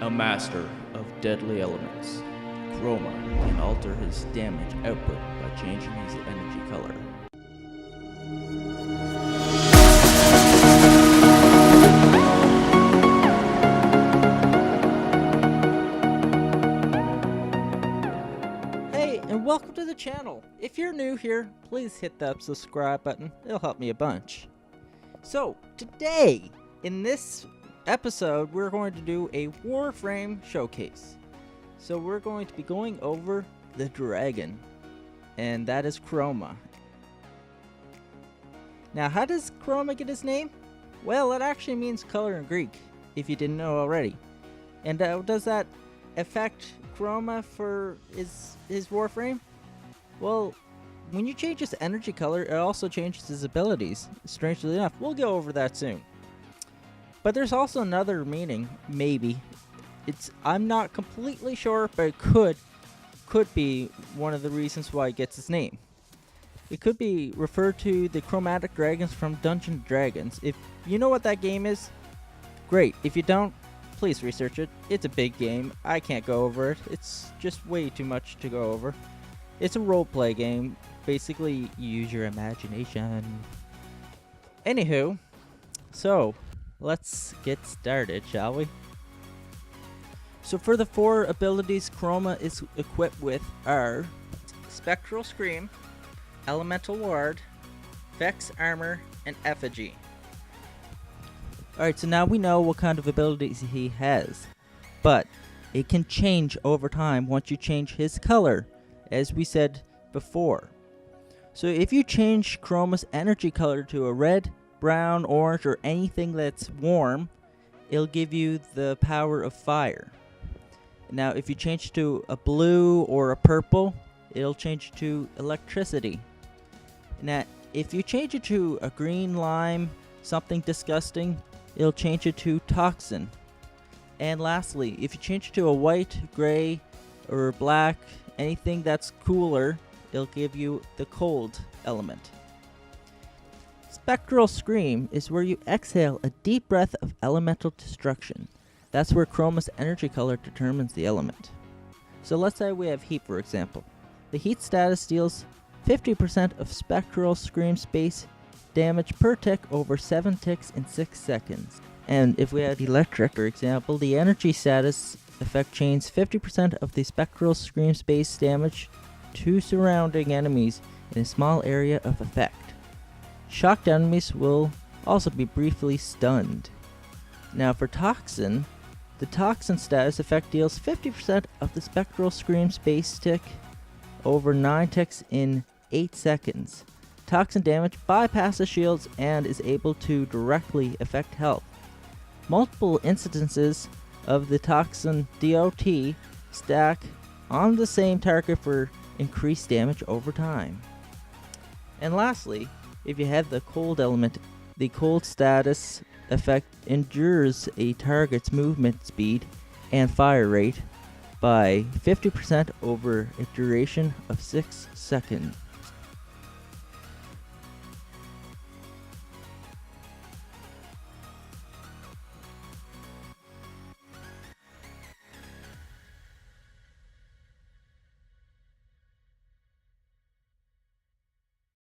A master of deadly elements, Chroma can alter his damage output by changing his energy color. Hey, and welcome to the channel. If you're new here, please hit that subscribe button. It'll help me a bunch. So, today, in this episode, we're going to do a Warframe showcase. So we're going to be going over the dragon, and that is Chroma. Now, how does Chroma get his name? Well, it actually means color in Greek, if you didn't know already. And does that affect Chroma for his Warframe? Well, when you change his energy color, it also changes his abilities. Strangely enough, we'll go over that soon. But there's also another meaning, maybe. I'm not completely sure, but it could be one of the reasons why it gets its name. It could be referred to the chromatic dragons from Dungeons & Dragons. If you know what that game is, great. If you don't, please research it. It's a big game. I can't go over it. It's just way too much to go over. It's a roleplay game. Basically, use your imagination. Anywho, so let's get started, shall we? So for the 4 abilities Chroma is equipped with are Spectral Scream, Elemental Ward, Vex Armor, and Effigy. Alright, so now we know what kind of abilities he has, but it can change over time once you change his color, as we said before. So if you change Chroma's energy color to a red, brown, orange, or anything that's warm, it'll give you the power of fire. Now, if you change to a blue or a purple, it'll change to electricity. Now, if you change it to a green, lime, something disgusting, it'll change it to Toxin. And lastly, if you change it to a white, gray, or black, anything that's cooler, it'll give you the cold element. Spectral Scream is where you exhale a deep breath of elemental destruction. That's where Chroma's energy color determines the element. So let's say we have heat, for example. The heat status deals 50% of Spectral Scream space damage per tick over 7 ticks in 6 seconds. And if we had electric, for example, the energy status effect chains 50% of the Spectral Scream space damage to surrounding enemies in a small area of effect. Shocked enemies will also be briefly stunned. Now for Toxin, the Toxin status effect deals 50% of the Spectral Scream space tick over 9 ticks in 8 seconds. Toxin damage bypasses shields and is able to directly affect health. Multiple instances of the Toxin DOT stack on the same target for increased damage over time. And lastly, if you have the cold element, the cold status effect endures a target's movement speed and fire rate by 50% over a duration of 6 seconds.